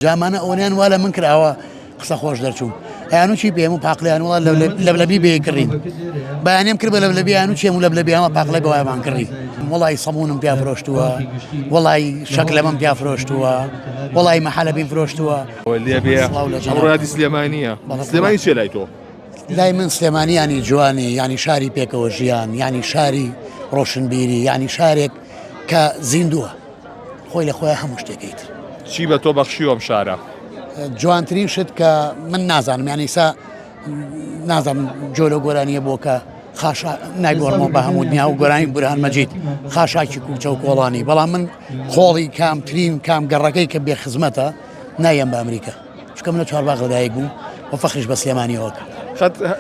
جامانە ئەوەیان وا لە من کراوە قسە خۆش دەرچوو هیانوو چی پێم و پاقلیان وڵا لەبلەبی بێکردین بەیانێم کرد بە لەبلەبییان و چێم و لەبلەبیانمە پاقلە بەوایمان کردی وڵی سەمونم پیا فرۆشتووە وڵی شەکلەمەم پیا فرۆشتووە وڵی مەحەلەبیم فرۆشتووە ڕادی سلێمانیە سلێمانی چێ لای تۆ؟ لای من سلێمانیانی جوانی ینی شاری پێکەوە ژیان ینی شاری ڕۆشنبیری ینی شارێک کە زیندووە خۆی لە خۆیان هەموو شتێکیت چی بە تۆ بەخشیوە ئەم شارە؟ جوانترین شت کە من نازانم یانی سا نازانم جۆلە گۆرانیە بۆ کە خاشا نایگۆڕمەوە بە هەموو دنیا و گۆرانی بورهان مەجید خاشاکی کوچە و کۆڵانی بەڵام من خۆڵی کامترین کام گەڕەکەی کە بێ خزمەتە نایەم بە ئەمریکا چکە من لە چوارباغ لەدایک بووم و فەخریش بە سلێمانیەوەکە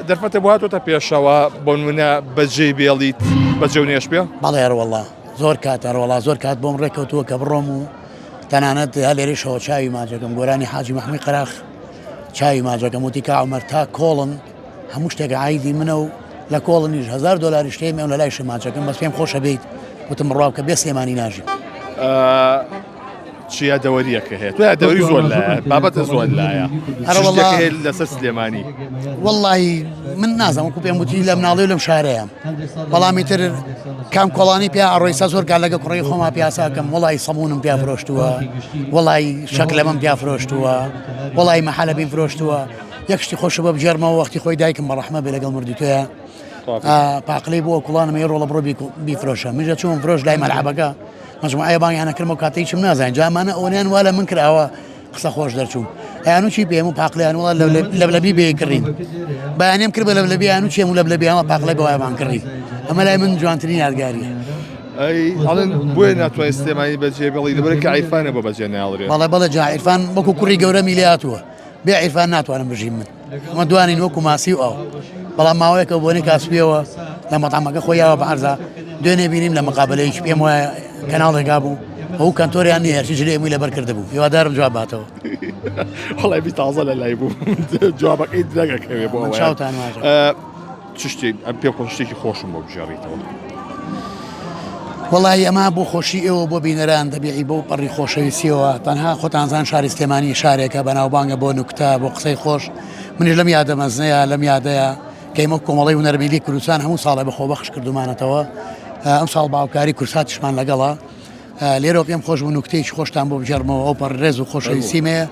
دەرفەتە بۆ هاتۆتە پێشەوە بۆ نمونە بەجێی بێڵیت بەجێ و نێش پێ؟ بەڵێ هەروەڵا زۆر کات هەروەڵا زۆر کات بۆم ڕێکەوتووە کە بڕۆم و تەنانەت لێرەشەوە چاوی ماجەکەم گۆرانی حاجی مەحموود قەراخ چاوی ماجەکەم وتی کا عومەر تا کۆڵن هەموو شتێک عایدی منە و لە کۆڵنیش $1000 شتێمێ و لە لای شەماجەکەم بەس پێم خۆشە بیت وتم ڕاو کە بێ سلێمانی ناژی چیا دەوەریەکە هەیە تو دەوری زۆر لایە بابەتە زۆر لایە هەروەڵا لەسەر سلێمانی وەڵڵاهی من نازانم وەکو پێم وتی لە مناڵی و لەم شارەیەم بەڵامی تر کام کۆڵانی پیا ئەڕۆیسا زۆر کار لەگە کوڕی خۆما پیاساکەم وڵی سەمونم پیا فرۆشتووە وڵی شەکلەمەم پیا فرۆشتووە وڵی مەحەلەبیم فرۆشتووە یەک شتی خۆشە بە بجێرمەوە وەختی خۆی دایکم بەڕەحمە بێ لەگەڵ مردی تۆیە پاقلەی بۆ کوڵانم ێ ڕۆڵە بڕۆ بیفرۆشە میژە چوون فرۆش لای مەلعەبەکە مەجموعە بانگیانە کردمەوە کاتێکی چم نازانین جامانە ئەوەیان وا لە من کراوە قسە خۆش دەرچوو هیانوو چی پێم و پاقلیان وڵا لەبلەبی بێکردین بەیانێم کرد بە لەبلەبییان و چێم و لەبلەبیانمە پاقلە بەوایمان کردی ئەمە لای من جوانترین یادگاریە ئەڵێن بۆیە ناتوانێت سلێمانی بەجێ بڵی لەبەرە کە عیرفانە بۆ بەجێ ناڵێت بەڵێ جا عیرفان وەکو کوڕی گەورە میلیاتووە بێ عیرفان ناتوانم بژیم من ئەمە دوانین وەکو ماسی و ئەو بەڵام ماوەیەکە بۆنی کاسبیەوە لە مەتامەکە خۆیەوە بەعەرزا دوێنێ بینیم لە مقابلەیەکی پێم وایە کەناڵێکا بوو ئەو کەنتۆریان نیە هەرچی ژلێ مووی لەبەر کرده بوو هیوادارم جواب باتەوە وەڵای بی تازە لە لای بوو جوابەکەی درەگەکەوێ بۆ چاوتان چ شتێک ئەم پێ خۆش شتێکی خۆشم بۆ بژێڕیتەوە وەڵی ئەمە بۆ خۆشی ئێوە بۆ بینەران دەبیعی بۆ پەڕی خۆشەویستیەوە تەنها خۆتانزان شاری سلێمانی شارێکە بەناوبانگە بۆ نوکتە بۆ قسەی خۆش منیش لەم یادەمەزنەیە لەم یادەیە کە ئێمە کۆمەڵی هونەربیلی کوردستان هەموو ساڵە بەخۆبەخش کردومانەتەوە ئەم ساڵ باوکاری کورساتیشمان لەگەڵا لێرە پێم خۆش بوو نوکتەیەکی خۆشتان بۆ بژێڕمەوە ئەو پەڕ ڕێز و خۆشەویستیمەیە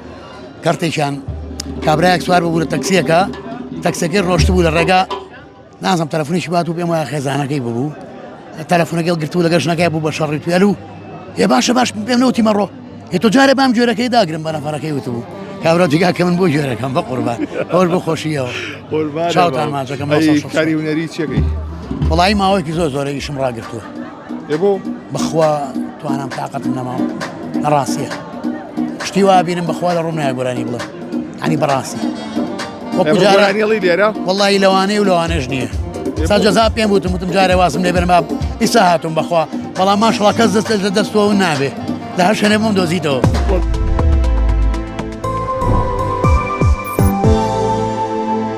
کارتێکیان کابرایەک سوار بوو لە تەکسیەکە تەکسەکەی ڕۆشت بوو لە ڕێگا نازانم تەلەفۆنێکی بات و پێم وایە خێزانەکەی ببوو تەلەفۆنەکەی گرتووە لە گەشتەکەی بوو بە شەڕی توێلو ێ باشە باش پێم نەوتی مەڕۆ هێ تۆ جارێ بام گوێرەکەی داگرم بە نەفەرەکەی وتبوو کابرا جگا کە من بۆ گوێرەکەم بە قوربان ئەوش بۆ خۆشیەوە چاوتان ماچەکەم کاری هونەری چێکەی وەڵی ماوەیەکی زۆر زۆرە ئیشم ڕاگرتووە بۆ بەخوا توانم تااقەتم نەماوە ڕاستیە شتی وا بینم بەخوا لە ڕوون نایە گۆرانی بڵێ عنی بەڕاستی وەکوجارانیڵی لێرە وەڵی لەوانەیە و لەوانەش نییە ساجەزا پێم وتم جارێ واسم لێ بێنم ئیسا هاتوم بەخوا بەڵام ماشڵە کەس دەست لە دەستەوە نابێ لە هەر شوێنێ بۆم دۆزیتەوە